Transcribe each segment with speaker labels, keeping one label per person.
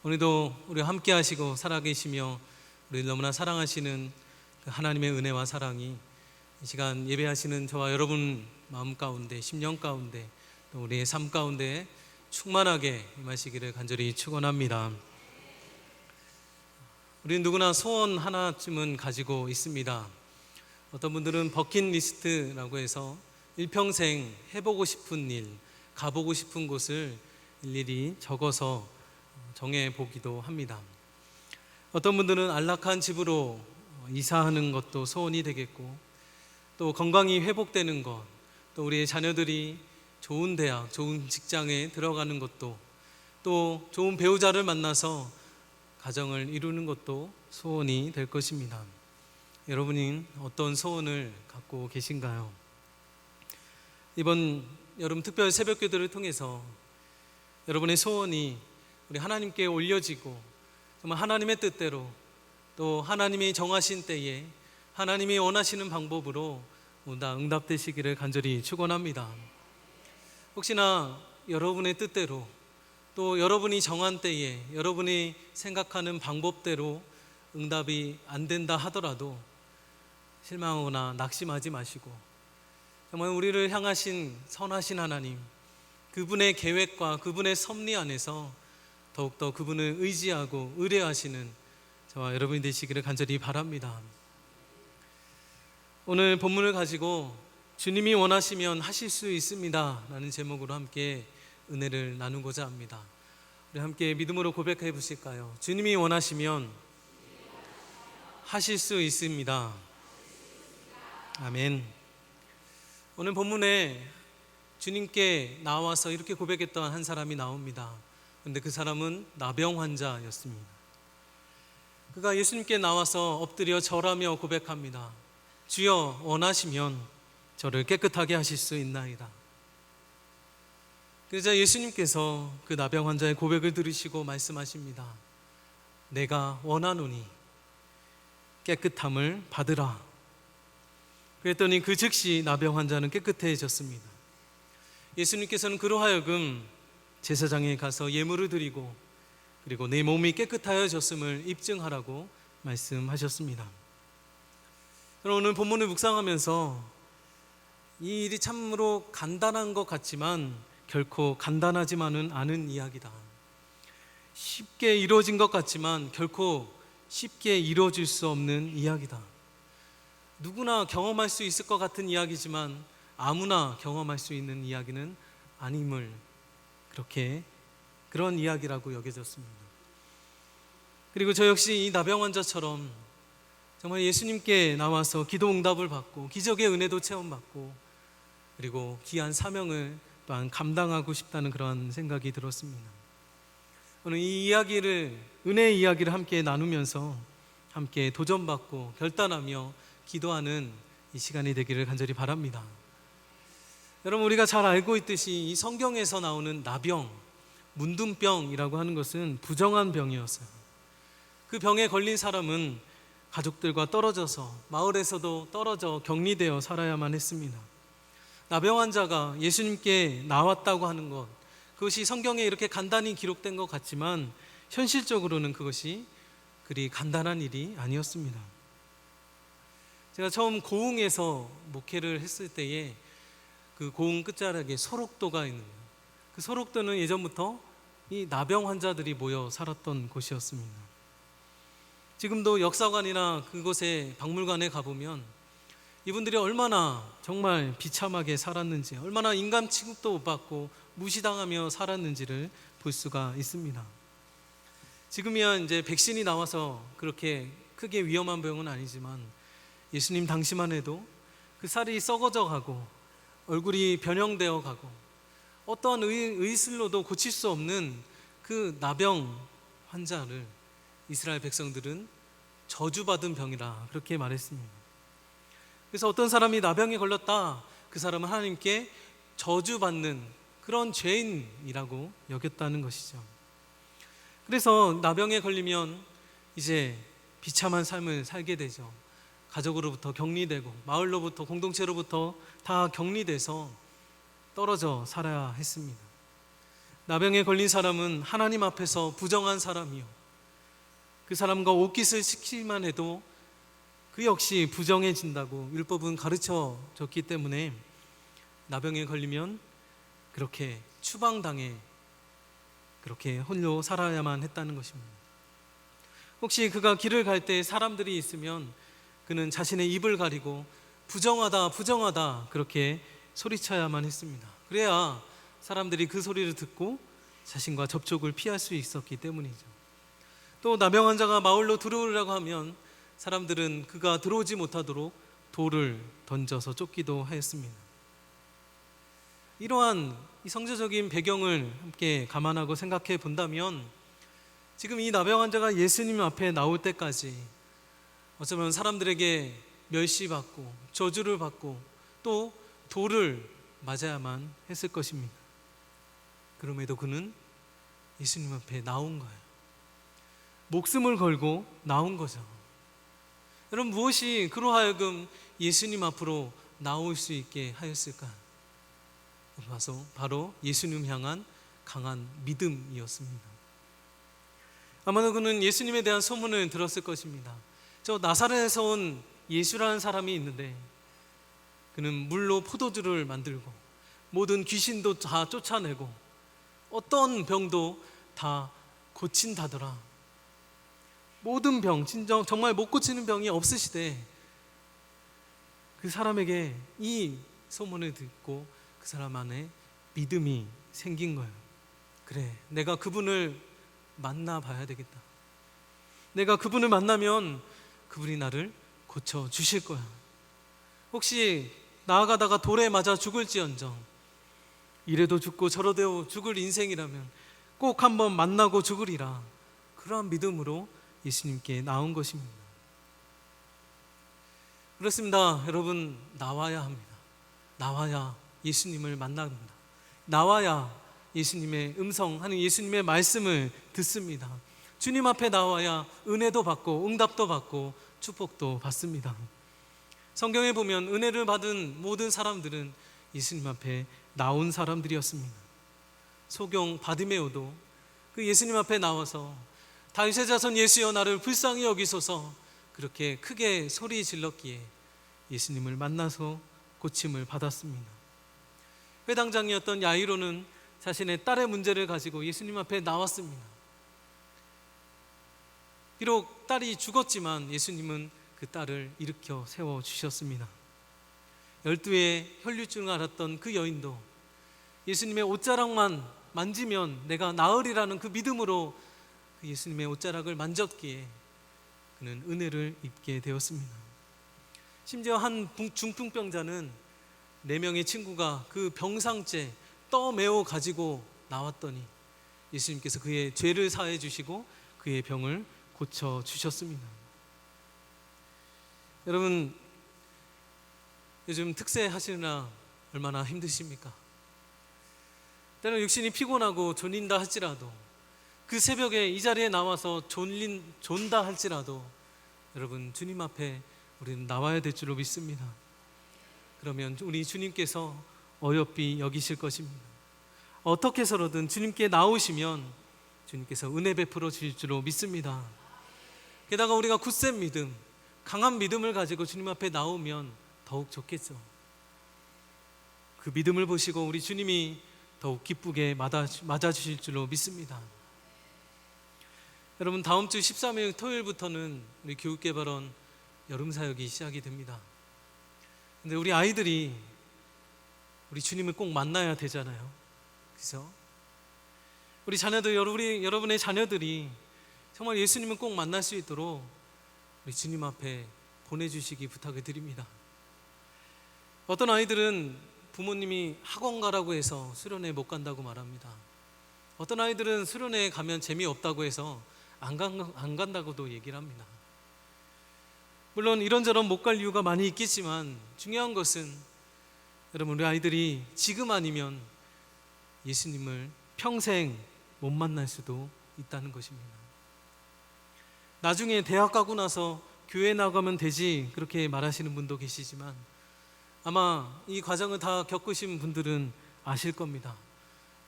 Speaker 1: 오늘도 우리와 함께 하시고 살아계시며 우리를 너무나 사랑하시는 그 하나님의 은혜와 사랑이 이 시간 예배하시는 저와 여러분 마음 가운데, 심령 가운데, 또 우리의 삶 가운데 충만하게 임하시기를 간절히 축원합니다. 우리는 누구나 소원 하나쯤은 가지고 있습니다. 어떤 분들은 버킷리스트라고 해서 일평생 해보고 싶은 일, 가보고 싶은 곳을 일일이 적어서 정해보기도 합니다. 어떤 분들은 안락한 집으로 이사하는 것도 소원이 되겠고, 또 건강이 회복되는 것, 또 우리의 자녀들이 좋은 대학, 좋은 직장에 들어가는 것도, 또 좋은 배우자를 만나서 가정을 이루는 것도 소원이 될 것입니다. 여러분은 어떤 소원을 갖고 계신가요? 이번 여름 특별 새벽기도를 통해서 여러분의 소원이 우리 하나님께 올려지고 정말 하나님의 뜻대로, 또 하나님이 정하신 때에 하나님이 원하시는 방법으로 다 응답되시기를 간절히 축원합니다. 혹시나 여러분의 뜻대로, 또 여러분이 정한 때에 여러분이 생각하는 방법대로 응답이 안 된다 하더라도 실망하거나 낙심하지 마시고, 정말 우리를 향하신 선하신 하나님, 그분의 계획과 그분의 섭리 안에서 더욱더 그분을 의지하고 의뢰하시는 저와 여러분이 되시기를 간절히 바랍니다. 오늘 본문을 가지고 주님이 원하시면 하실 수 있습니다 라는 제목으로 함께 은혜를 나누고자 합니다. 우리 함께 믿음으로 고백해 보실까요? 주님이 원하시면 하실 수 있습니다. 아멘. 오늘 본문에 주님께 나와서 이렇게 고백했던 한 사람이 나옵니다. 그런데 그 사람은 나병 환자였습니다. 그가 예수님께 나와서 엎드려 절하며 고백합니다. 주여, 원하시면 저를 깨끗하게 하실 수 있나이다. 그러자 예수님께서 그 나병 환자의 고백을 들으시고 말씀하십니다. 내가 원하노니 깨끗함을 받으라. 그랬더니 그 즉시 나병 환자는 깨끗해졌습니다. 예수님께서는 그로 하여금 제사장에 가서 예물을 드리고, 그리고 내 몸이 깨끗하여졌음을 입증하라고 말씀하셨습니다. 오늘 본문을 묵상하면서 이 일이 참으로 간단한 것 같지만 결코 간단하지만은 않은 이야기다. 쉽게 이루어진 것 같지만 결코 쉽게 이루어질 수 없는 이야기다. 누구나 경험할 수 있을 것 같은 이야기지만 아무나 경험할 수 있는 이야기는 아님을, 그런 이야기라고 여겨졌습니다. 그리고 저 역시 이 나병 환자처럼 정말 예수님께 나와서 기도 응답을 받고 기적의 은혜도 체험받고, 그리고 귀한 사명을 또한 감당하고 싶다는 그런 생각이 들었습니다. 오늘 이 이야기를, 은혜의 이야기를 함께 나누면서 함께 도전받고 결단하며 기도하는 이 시간이 되기를 간절히 바랍니다. 여러분, 우리가 잘 알고 있듯이 이 성경에서 나오는 나병, 문둥병이라고 하는 것은 부정한 병이었어요. 그 병에 걸린 사람은 가족들과 떨어져서, 마을에서도 떨어져 격리되어 살아야만 했습니다. 나병 환자가 예수님께 나왔다고 하는 것, 그것이 성경에 이렇게 간단히 기록된 것 같지만 현실적으로는 그것이 그리 간단한 일이 아니었습니다. 제가 처음 고흥에서 목회를 했을 때에 그 고흥 끝자락에 소록도가 있는 거예요. 그 소록도는 예전부터 이 나병 환자들이 모여 살았던 곳이었습니다. 지금도 역사관이나 그곳에 박물관에 가보면 이분들이 얼마나 정말 비참하게 살았는지, 얼마나 인간 취급도 못 받고 무시당하며 살았는지를 볼 수가 있습니다. 지금이야 이제 백신이 나와서 그렇게 크게 위험한 병은 아니지만 예수님 당시만 해도 그 살이 썩어져 가고 얼굴이 변형되어 가고 어떠한 의술로도 고칠 수 없는 그 나병 환자를 이스라엘 백성들은 저주받은 병이라 그렇게 말했습니다. 그래서 어떤 사람이 나병에 걸렸다, 그 사람은 하나님께 저주받는 그런 죄인이라고 여겼다는 것이죠. 그래서 나병에 걸리면 이제 비참한 삶을 살게 되죠. 가족으로부터 격리되고 마을로부터, 공동체로부터 다 격리돼서 떨어져 살아야 했습니다. 나병에 걸린 사람은 하나님 앞에서 부정한 사람이요, 그 사람과 옷깃을 씻기만 해도 그 역시 부정해진다고 율법은 가르쳐 줬기 때문에 나병에 걸리면 그렇게 추방당해 그렇게 홀로 살아야만 했다는 것입니다. 혹시 그가 길을 갈 때 사람들이 있으면 그는 자신의 입을 가리고 부정하다 부정하다 그렇게 소리쳐야만 했습니다. 그래야 사람들이 그 소리를 듣고 자신과 접촉을 피할 수 있었기 때문이죠. 또 나병 환자가 마을로 들어오려고 하면 사람들은 그가 들어오지 못하도록 돌을 던져서 쫓기도 하였습니다. 이러한 이 성서적인 배경을 함께 감안하고 생각해 본다면 지금 이 나병 환자가 예수님 앞에 나올 때까지 어쩌면 사람들에게 멸시받고 저주를 받고 또 돌을 맞아야만 했을 것입니다. 그럼에도 그는 예수님 앞에 나온 거예요. 목숨을 걸고 나온 거죠. 여러분, 무엇이 그로 하여금 예수님 앞으로 나올 수 있게 하였을까? 바로 예수님 향한 강한 믿음이었습니다. 아마도 그는 예수님에 대한 소문을 들었을 것입니다. 저 나사렛에서 온 예수라는 사람이 있는데 그는 물로 포도주를 만들고 모든 귀신도 다 쫓아내고 어떤 병도 다 고친다더라. 모든 병, 정말 못 고치는 병이 없으시되 그 사람에게 이 소문을 듣고 그 사람 안에 믿음이 생긴 거예요. 그래, 내가 그분을 만나봐야 되겠다. 내가 그분을 만나면 그분이 나를 고쳐주실 거야. 혹시 나아가다가 돌에 맞아 죽을지언정 이래도 죽고 저래도 죽을 인생이라면 꼭 한번 만나고 죽으리라. 그러한 믿음으로 예수님께 나온 것입니다. 그렇습니다. 여러분, 나와야 합니다. 나와야 예수님을 만납니다. 나와야 예수님의 음성, 하는 예수님의 말씀을 듣습니다. 주님 앞에 나와야 은혜도 받고 응답도 받고 축복도 받습니다. 성경에 보면 은혜를 받은 모든 사람들은 예수님 앞에 나온 사람들이었습니다. 소경 바디메오도 그 예수님 앞에 나와서 다윗의 자손 예수여 나를 불쌍히 여기소서 그렇게 크게 소리 질렀기에 예수님을 만나서 고침을 받았습니다. 회당장이었던 야이로는 자신의 딸의 문제를 가지고 예수님 앞에 나왔습니다. 비록 딸이 죽었지만 예수님은 그 딸을 일으켜 세워주셨습니다. 12의 혈류증을 앓았던 그 여인도 예수님의 옷자락만 만지면 내가 나으리라는 그 믿음으로 그 예수님의 옷자락을 만졌기에 그는 은혜를 입게 되었습니다. 심지어 한 중풍병자는 4명의 친구가 그 병상째 떠매어 가지고 나왔더니 예수님께서 그의 죄를 사해 주시고 그의 병을 고쳐 주셨습니다. 여러분, 요즘 특세 하시느라 얼마나 힘드십니까? 때로는 육신이 피곤하고 졸린다 할지라도 그 새벽에 이 자리에 나와서 존다 할지라도 여러분, 주님 앞에 우리는 나와야 될 줄로 믿습니다. 그러면 우리 주님께서 어여삐 여기실 것입니다. 어떻게 해서든 주님께 나오시면 주님께서 은혜 베풀어 주실 줄로 믿습니다. 게다가 우리가 굳센 믿음, 강한 믿음을 가지고 주님 앞에 나오면 더욱 좋겠죠. 그 믿음을 보시고 우리 주님이 더욱 기쁘게 맞아주실 줄로 믿습니다. 여러분, 다음 주 13일 토요일부터는 우리 교육개발원 여름사역이 시작이 됩니다. 근데 우리 아이들이 우리 주님을 꼭 만나야 되잖아요. 그래서 우리 자녀들, 여러분의 자녀들이 정말 예수님을 꼭 만날 수 있도록 우리 주님 앞에 보내주시기 부탁을 드립니다. 어떤 아이들은 부모님이 학원 가라고 해서 수련회 못 간다고 말합니다. 어떤 아이들은 수련회 가면 재미없다고 해서 안 간다고도 얘기를 합니다. 물론 이런저런 못 갈 이유가 많이 있겠지만 중요한 것은 여러분, 우리 아이들이 지금 아니면 예수님을 평생 못 만날 수도 있다는 것입니다. 나중에 대학 가고 나서 교회 나가면 되지 그렇게 말하시는 분도 계시지만 아마 이 과정을 다 겪으신 분들은 아실 겁니다.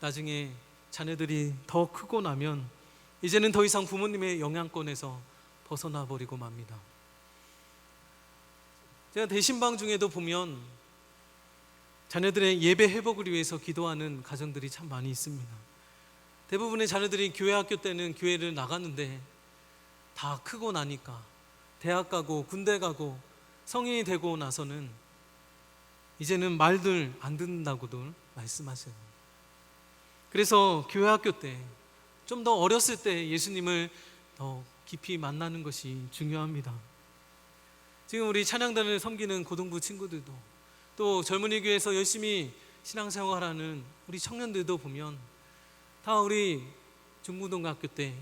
Speaker 1: 나중에 자녀들이 더 크고 나면 이제는 더 이상 부모님의 영향권에서 벗어나 버리고 맙니다. 제가 대신방 중에도 보면 자녀들의 예배 회복을 위해서 기도하는 가정들이 참 많이 있습니다. 대부분의 자녀들이 교회 학교 때는 교회를 나갔는데 다 크고 나니까 대학 가고 군대 가고 성인이 되고 나서는 이제는 말들 안 듣는다고들 말씀하세요. 그래서 교회 학교 때 좀 더 어렸을 때 예수님을 더 깊이 만나는 것이 중요합니다. 지금 우리 찬양단을 섬기는 고등부 친구들도 또 젊은이 교회에서 열심히 신앙생활하는 우리 청년들도 보면 다 우리 중고등학교 때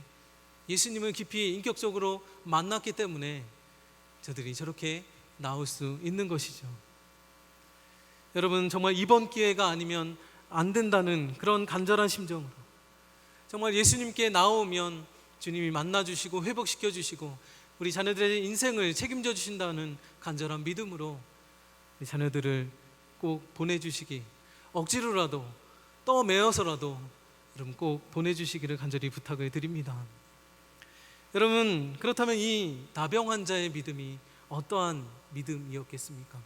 Speaker 1: 예수님을 깊이 인격적으로 만났기 때문에 저들이 저렇게 나올 수 있는 것이죠. 여러분, 정말 이번 기회가 아니면 안 된다는 그런 간절한 심정으로 정말 예수님께 나오면 주님이 만나주시고 회복시켜주시고 우리 자녀들의 인생을 책임져 주신다는 간절한 믿음으로 우리 자녀들을 꼭 보내주시기, 억지로라도 떠매어서라도 여러분 꼭 보내주시기를 간절히 부탁을 드립니다. 여러분, 그렇다면 이 나병 환자의 믿음이 어떠한 믿음이었겠습니까?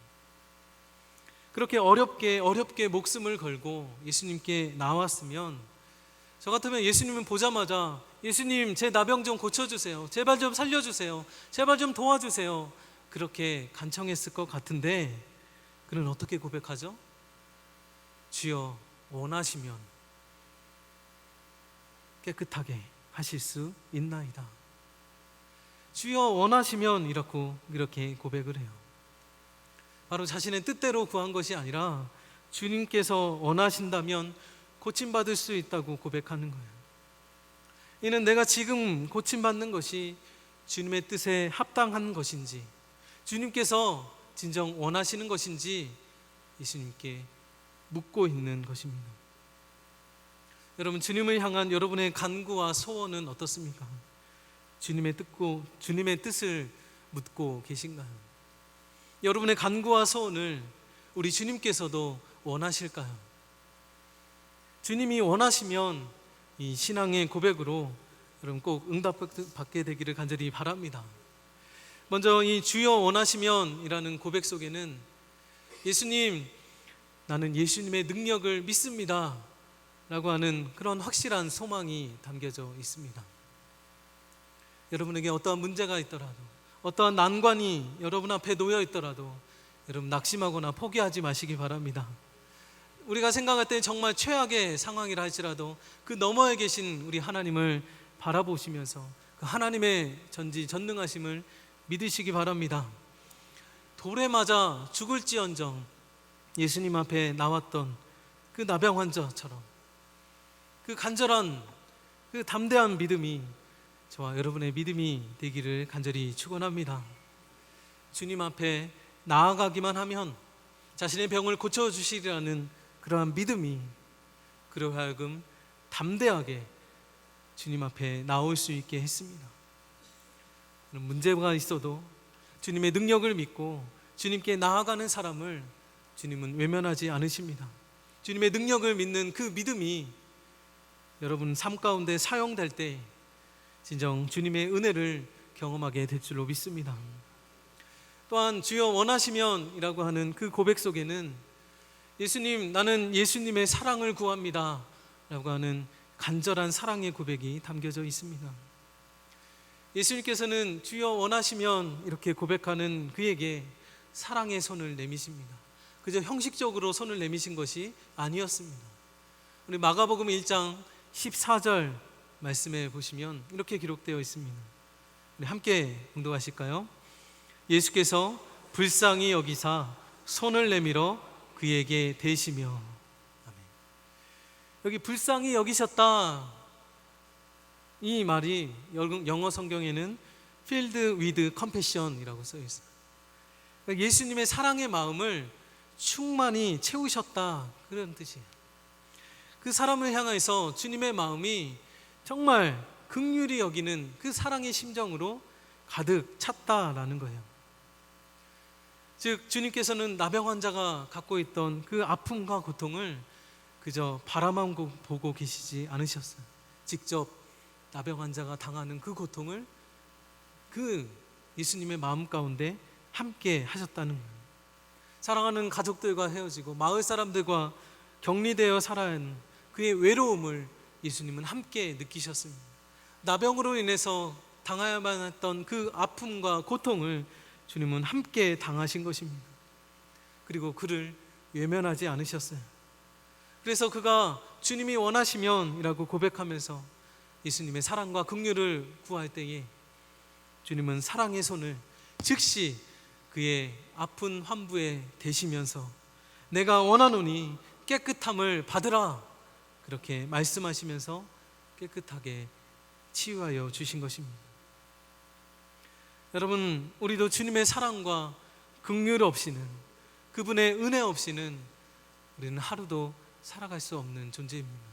Speaker 1: 그렇게 어렵게 목숨을 걸고 예수님께 나왔으면 저 같으면 예수님을 보자마자 예수님, 제 나병 좀 고쳐주세요, 제발 좀 살려주세요, 제발 좀 도와주세요, 그렇게 간청했을 것 같은데 그는 어떻게 고백하죠? 주여 원하시면 깨끗하게 하실 수 있나이다. 주여 원하시면 이렇게 고백을 해요. 바로 자신의 뜻대로 구한 것이 아니라 주님께서 원하신다면 고침받을 수 있다고 고백하는 거예요. 이는 내가 지금 고침받는 것이 주님의 뜻에 합당한 것인지, 주님께서 진정 원하시는 것인지 예수님께 묻고 있는 것입니다. 여러분, 주님을 향한 여러분의 간구와 소원은 어떻습니까? 주님의 뜻을 묻고 계신가요? 여러분의 간구와 소원을 우리 주님께서도 원하실까요? 주님이 원하시면 이 신앙의 고백으로 여러분 꼭 응답받게 되기를 간절히 바랍니다. 먼저 이 주여 원하시면 이라는 고백 속에는 예수님, 나는 예수님의 능력을 믿습니다 라고 하는 그런 확실한 소망이 담겨져 있습니다. 여러분에게 어떠한 문제가 있더라도, 어떠한 난관이 여러분 앞에 놓여 있더라도 여러분 낙심하거나 포기하지 마시기 바랍니다. 우리가 생각할 때 정말 최악의 상황이라 할지라도 그 너머에 계신 우리 하나님을 바라보시면서 그 하나님의 전지전능하심을 믿으시기 바랍니다. 돌에 맞아 죽을지언정 예수님 앞에 나왔던 그 나병 환자처럼 그 간절한, 그 담대한 믿음이 저와 여러분의 믿음이 되기를 간절히 축원합니다. 주님 앞에 나아가기만 하면 자신의 병을 고쳐주시리라는 그러한 믿음이 그로 하여금 담대하게 주님 앞에 나올 수 있게 했습니다. 그런 문제가 있어도 주님의 능력을 믿고 주님께 나아가는 사람을 주님은 외면하지 않으십니다. 주님의 능력을 믿는 그 믿음이 여러분 삶 가운데 사용될 때 진정 주님의 은혜를 경험하게 될 줄로 믿습니다. 또한 주여 원하시면 이라고 하는 그 고백 속에는 예수님, 나는 예수님의 사랑을 구합니다 라고 하는 간절한 사랑의 고백이 담겨져 있습니다. 예수님께서는 주여 원하시면 이렇게 고백하는 그에게 사랑의 손을 내미십니다. 그저 형식적으로 손을 내미신 것이 아니었습니다. 우리 마가복음 1장 14절 말씀에 보시면 이렇게 기록되어 있습니다. 우리 함께 봉독하실까요? 예수께서 불쌍히 여기사 손을 내밀어 그에게 대시며. 아멘. 여기 불쌍히 여기셨다, 이 말이 영어 성경에는 filled with compassion이라고 써 있어요. 그러니까 예수님의 사랑의 마음을 충만히 채우셨다, 그런 뜻이에요. 그 사람을 향해서 주님의 마음이 정말 긍휼히 여기는 그 사랑의 심정으로 가득 찼다라는 거예요. 즉 주님께서는 나병 환자가 갖고 있던 그 아픔과 고통을 그저 바라만 보고 계시지 않으셨어요. 직접 나병 환자가 당하는 그 고통을 그 예수님의 마음 가운데 함께 하셨다는 거예요. 사랑하는 가족들과 헤어지고 마을 사람들과 격리되어 살아야 하는 그의 외로움을 예수님은 함께 느끼셨습니다. 나병으로 인해서 당해야만 했던 그 아픔과 고통을 주님은 함께 당하신 것입니다. 그리고 그를 외면하지 않으셨어요. 그래서 그가 주님이 원하시면이라고 고백하면서 예수님의 사랑과 긍휼을 구할 때에 주님은 사랑의 손을 즉시 그의 아픈 환부에 대시면서 내가 원하노니 깨끗함을 받으라, 그렇게 말씀하시면서 깨끗하게 치유하여 주신 것입니다. 여러분, 우리도 주님의 사랑과 긍휼 없이는, 그분의 은혜 없이는 우리는 하루도 살아갈 수 없는 존재입니다.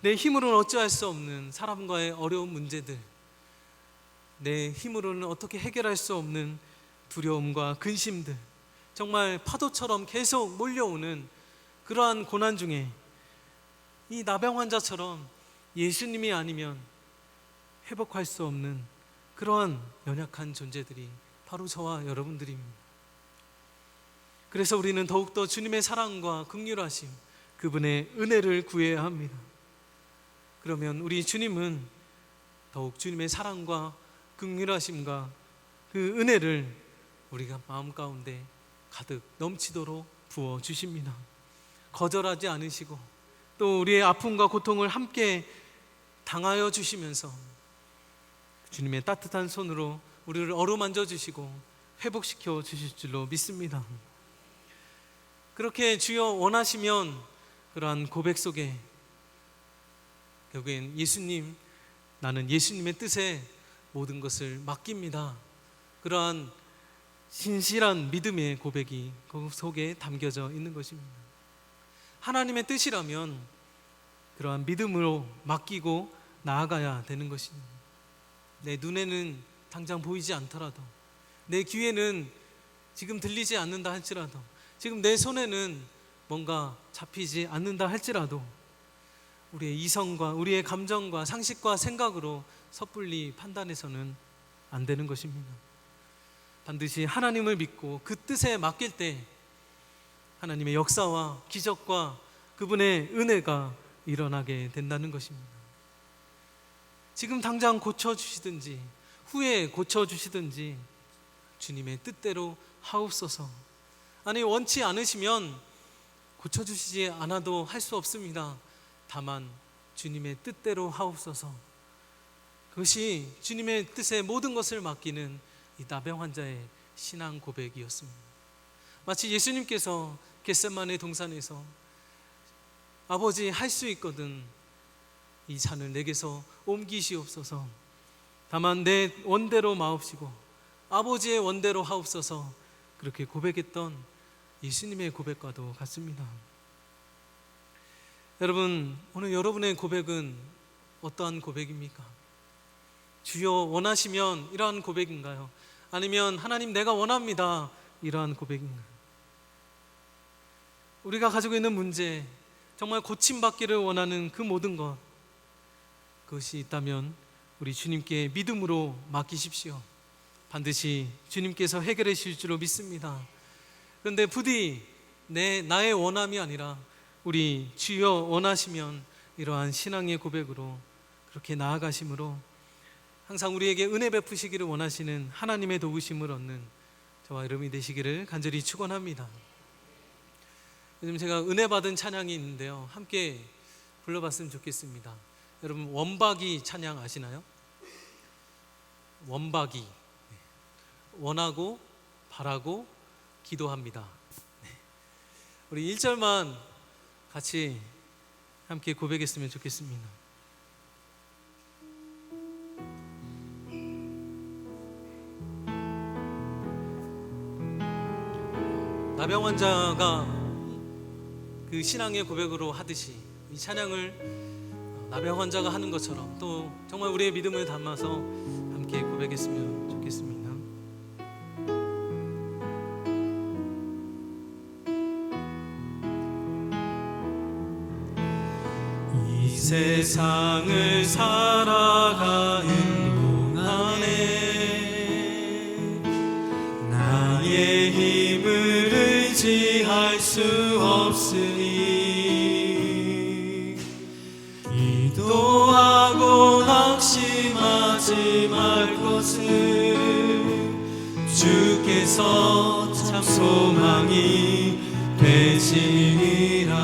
Speaker 1: 내 힘으로는 어찌할 수 없는 사람과의 어려운 문제들, 내 힘으로는 어떻게 해결할 수 없는 두려움과 근심들, 정말 파도처럼 계속 몰려오는 그러한 고난 중에 이 나병 환자처럼 예수님이 아니면 회복할 수 없는 그러한 연약한 존재들이 바로 저와 여러분들입니다. 그래서 우리는 더욱더 주님의 사랑과 긍휼하심, 그분의 은혜를 구해야 합니다. 그러면 우리 주님은 더욱 주님의 사랑과 긍휼하심과 그 은혜를 우리가 마음 가운데 가득 넘치도록 부어 주십니다. 거절하지 않으시고 또 우리의 아픔과 고통을 함께 당하여 주시면서 주님의 따뜻한 손으로 우리를 어루만져 주시고 회복시켜 주실 줄로 믿습니다. 그렇게 주여 원하시면 그러한 고백 속에 결국엔 예수님, 나는 예수님의 뜻에 모든 것을 맡깁니다, 그러한 신실한 믿음의 고백이 그 속에 담겨져 있는 것입니다. 하나님의 뜻이라면 그러한 믿음으로 맡기고 나아가야 되는 것입니다. 내 눈에는 당장 보이지 않더라도, 내 귀에는 지금 들리지 않는다 할지라도, 지금 내 손에는 뭔가 잡히지 않는다 할지라도 우리의 이성과 우리의 감정과 상식과 생각으로 섣불리 판단해서는 안 되는 것입니다. 반드시 하나님을 믿고 그 뜻에 맡길 때 하나님의 역사와 기적과 그분의 은혜가 일어나게 된다는 것입니다. 지금 당장 고쳐주시든지 후에 고쳐주시든지 주님의 뜻대로 하옵소서. 아니, 원치 않으시면 고쳐주시지 않아도 할 수 없습니다. 다만 주님의 뜻대로 하옵소서. 그것이 주님의 뜻에 모든 것을 맡기는 이 나병 환자의 신앙 고백이었습니다. 마치 예수님께서 겟세마네 동산에서 아버지, 할 수 있거든 이 잔을 내게서 옮기시옵소서. 다만 내 원대로 마옵시고 아버지의 원대로 하옵소서, 그렇게 고백했던 예수님의 고백과도 같습니다. 여러분, 오늘 여러분의 고백은 어떠한 고백입니까? 주여 원하시면 이러한 고백인가요? 아니면 하나님 내가 원합니다, 이러한 고백인가요? 우리가 가지고 있는 문제, 정말 고침받기를 원하는 그 모든 것, 그것이 있다면 우리 주님께 믿음으로 맡기십시오. 반드시 주님께서 해결해 주실 줄로 믿습니다. 그런데 부디 나의 원함이 아니라 우리 주여 원하시면 이러한 신앙의 고백으로 그렇게 나아가심으로 항상 우리에게 은혜 베푸시기를 원하시는 하나님의 도우심을 얻는 저와 여러분이 되시기를 간절히 축원합니다. 요즘 제가 은혜 받은 찬양이 있는데요, 함께 불러봤으면 좋겠습니다. 여러분, 원박이 찬양 아시나요? 원박이, 원하고 바라고 기도합니다. 우리 1절만 같이 함께 고백했으면 좋겠습니다. 나병 환자가 그 신앙의 고백으로 하듯이 이 찬양을 나병 환자가 하는 것처럼 또 정말 우리의 믿음을 담아서 함께 고백했으면 좋겠습니다. 세상을 살아가는 동안에 나의 힘을 의지할 수 없으니 기도하고 낙심하지 말 것을 주께서 참 소망이 되시리라.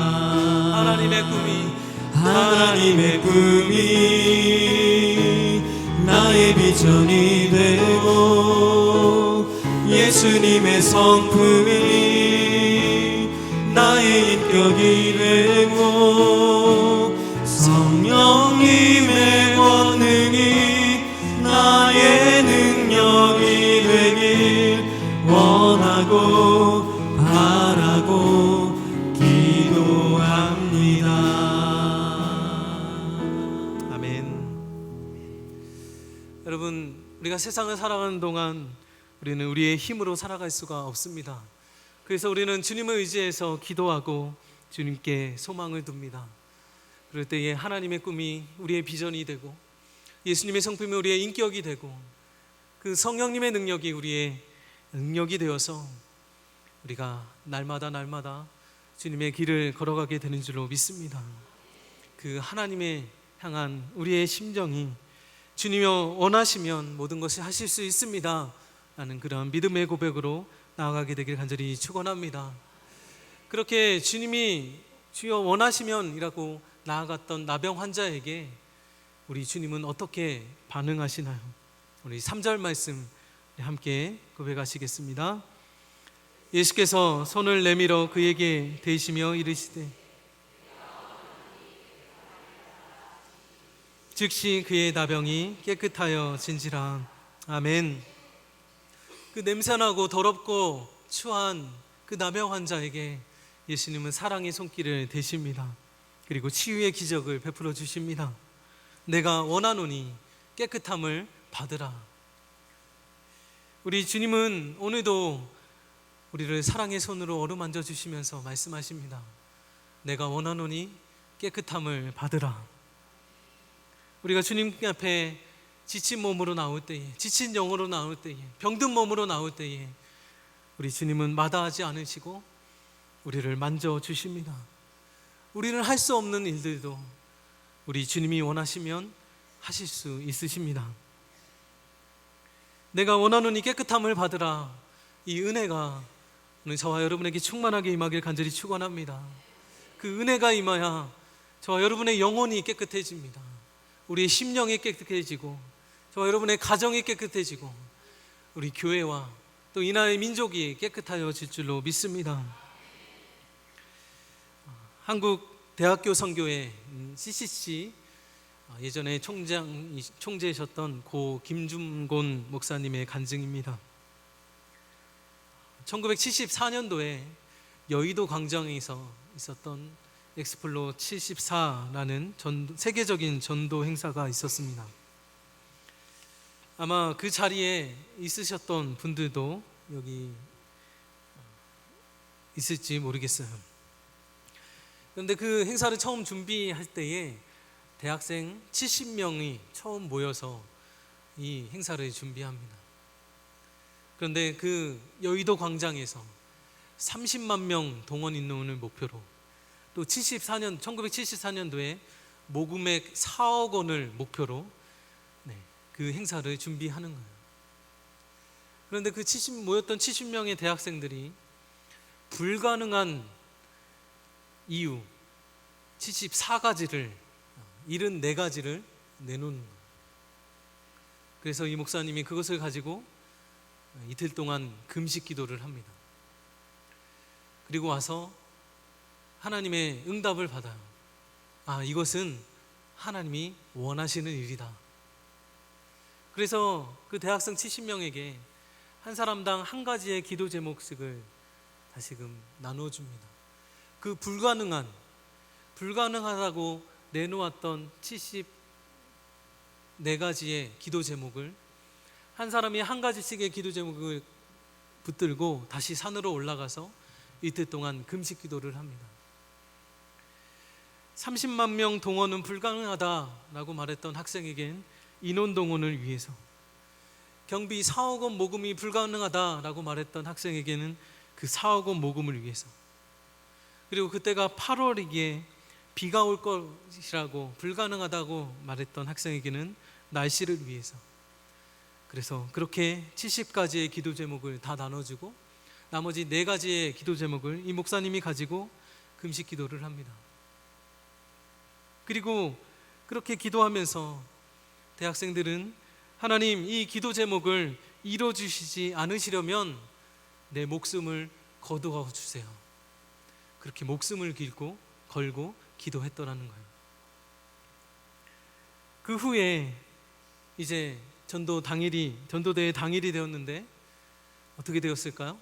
Speaker 1: 하나님의 꿈이 나의 비전이 되고 예수님의 성품이 나의 인격이 되고 성령님의 권능이 나의 능력이 되길 원하고 바라고 기도합니다. 아멘. 여러분, 우리가 세상을 살아가는 동안 우리는 우리의 힘으로 살아갈 수가 없습니다. 그래서 우리는 주님을 의지해서 기도하고 주님께 소망을 둡니다. 그럴 때에 하나님의 꿈이 우리의 비전이 되고 예수님의 성품이 우리의 인격이 되고 그 성령님의 능력이 우리의 능력이 되어서 우리가 날마다 주님의 길을 걸어가게 되는 줄로 믿습니다. 그 하나님의 향한 우리의 심정이 주님이 원하시면 모든 것을 하실 수 있습니다 라는 그런 믿음의 고백으로 나아가게 되길 간절히 축원합니다. 그렇게 주님이 주여 원하시면 이라고 나아갔던 나병 환자에게 우리 주님은 어떻게 반응하시나요? 우리 3절 말씀 함께 고백하시겠습니다. 예수께서 손을 내밀어 그에게 대시며 이르시되 즉시 그의 나병이 깨끗하여 진지라. 아멘. 그 냄새나고 더럽고 추한 그 나병 환자에게 예수님은 사랑의 손길을 대십니다. 그리고 치유의 기적을 베풀어 주십니다. 내가 원하노니 깨끗함을 받으라. 우리 주님은 오늘도 우리를 사랑의 손으로 어루만져 주시면서 말씀하십니다. 내가 원하노니 깨끗함을 받으라. 우리가 주님 앞에 지친 몸으로 나올 때에, 지친 영으로 나올 때에, 병든 몸으로 나올 때에 우리 주님은 마다하지 않으시고 우리를 만져주십니다. 우리는 할 수 없는 일들도 우리 주님이 원하시면 하실 수 있으십니다. 내가 원하노니 깨끗함을 받으라. 이 은혜가 오늘 저와 여러분에게 충만하게 임하길 간절히 축원합니다. 그 은혜가 임하여 저와 여러분의 영혼이 깨끗해집니다. 우리의 심령이 깨끗해지고 저와 여러분의 가정이 깨끗해지고 우리 교회와 또 이 나라의 민족이 깨끗하여질 줄로 믿습니다. 한국 대학교 선교회 CCC 예전에 총재이셨던 고 김준곤 목사님의 간증입니다. 1974년도에 여의도 광장에서 있었던 엑스플로 74라는 세계적인 전도 행사가 있었습니다. 아마 그 자리에 있으셨던 분들도 여기 있을지 모르겠어요. 그런데 그 행사를 처음 준비할 때에 대학생 70명이 처음 모여서 이 행사를 준비합니다. 그런데 그 여의도 광장에서 30만 명 동원 인원을 목표로 또 1974년도에 모금액 4억 원을 목표로 그 행사를 준비하는 거예요. 그런데 그 모였던 70명의 대학생들이 불가능한 이유 74가지를 74가지를 내놓는 거예요. 그래서 이 목사님이 그것을 가지고 이틀 동안 금식 기도를 합니다. 그리고 와서 하나님의 응답을 받아요. 이것은 하나님이 원하시는 일이다. 그래서 그 대학생 70명에게 한 사람당 한 가지의 기도 제목씩을 다시금 나눠줍니다. 그 불가능하다고 내놓았던 74가지의 기도 제목을 한 사람이 한 가지씩의 기도 제목을 붙들고 다시 산으로 올라가서 이틀 동안 금식 기도를 합니다. 30만 명 동원은 불가능하다라고 말했던 학생에겐 인원 동원을 위해서, 경비 4억 원 모금이 불가능하다라고 말했던 학생에게는 그 4억 원 모금을 위해서, 그리고 그때가 8월이기에 비가 올 것이라고 불가능하다고 말했던 학생에게는 날씨를 위해서, 그래서 그렇게 70가지의 기도 제목을 다 나눠주고 나머지 4가지의 기도 제목을 이 목사님이 가지고 금식 기도를 합니다. 그리고 그렇게 기도하면서 대학생들은 하나님, 이 기도 제목을 이뤄주시지 않으시려면 내 목숨을 거두어 주세요. 그렇게 목숨을 걸고 기도했더라는 거예요. 그 후에 이제 전도대회 당일이 되었는데 어떻게 되었을까요?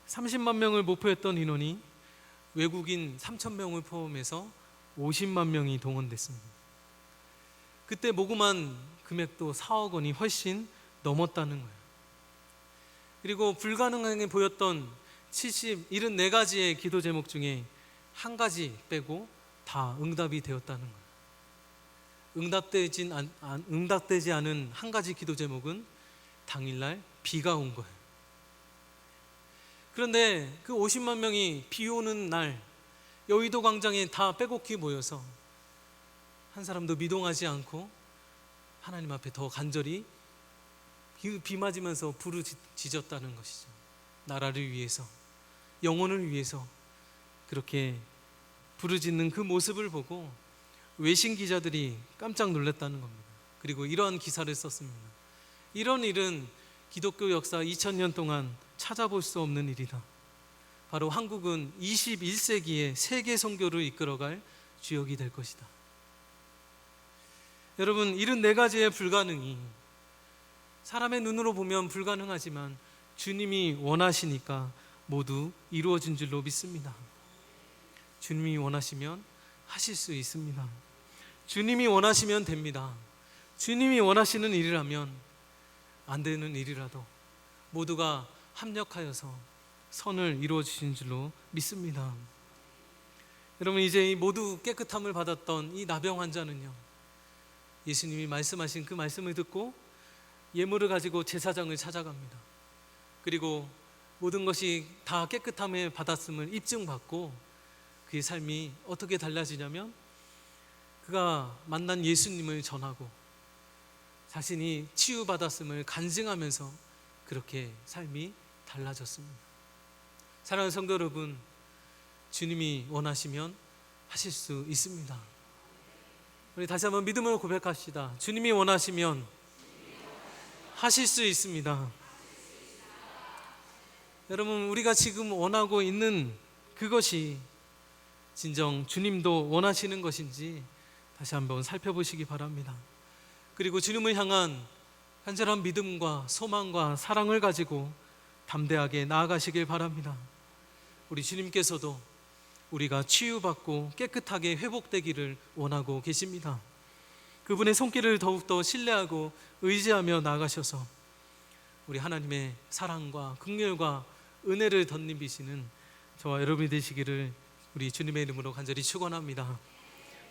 Speaker 1: 30만 명을 목표했던 인원이 외국인 3,000명을 포함해서 50만 명이 동원됐습니다. 그때 모금한 금액도 4억 원이 훨씬 넘었다는 거예요. 그리고 불가능하게 보였던 74가지의 기도 제목 중에 한 가지 빼고 다 응답이 되었다는 거예요. 응답되지 않은 한 가지 기도 제목은 당일날 비가 온 거예요. 그런데 그 50만 명이 비 오는 날 여의도 광장에 다 빼곡히 모여서 한 사람도 미동하지 않고 하나님 앞에 더 간절히 비 맞으면서 부르짖었다는 것이죠. 나라를 위해서, 영혼을 위해서 그렇게 부르짖는 그 모습을 보고 외신 기자들이 깜짝 놀랐다는 겁니다. 그리고 이러한 기사를 썼습니다. 이런 일은 기독교 역사 2000년 동안 찾아볼 수 없는 일이다. 바로 한국은 21세기의 세계 선교를 이끌어갈 주역이 될 것이다. 여러분, 74가지의 불가능이 사람의 눈으로 보면 불가능하지만 주님이 원하시니까 모두 이루어진 줄로 믿습니다. 주님이 원하시면 하실 수 있습니다. 주님이 원하시면 됩니다. 주님이 원하시는 일이라면 안 되는 일이라도 모두가 합력하여서 선을 이루어 주신 줄로 믿습니다. 여러분, 이제 이 모두 깨끗함을 받았던 이 나병 환자는요, 예수님이 말씀하신 그 말씀을 듣고 예물을 가지고 제사장을 찾아갑니다. 그리고 모든 것이 다 깨끗함을 받았음을 입증받고 그의 삶이 어떻게 달라지냐면 그가 만난 예수님을 전하고 자신이 치유받았음을 간증하면서 그렇게 삶이 달라졌습니다. 사랑하는 성도 여러분, 주님이 원하시면 하실 수 있습니다. 우리 다시 한번 믿음으로 고백합시다. 주님이 원하시면 하실 수 있습니다. 여러분, 우리가 지금 원하고 있는 그것이 진정 주님도 원하시는 것인지 다시 한번 살펴보시기 바랍니다. 그리고 주님을 향한 간절한 믿음과 소망과 사랑을 가지고 담대하게 나아가시길 바랍니다. 우리 주님께서도 우리가 치유받고 깨끗하게 회복되기를 원하고 계십니다. 그분의 손길을 더욱더 신뢰하고 의지하며 나아가셔서 우리 하나님의 사랑과 긍휼과 은혜를 덧입히시는 저와 여러분이 되시기를 우리 주님의 이름으로 간절히 축원합니다.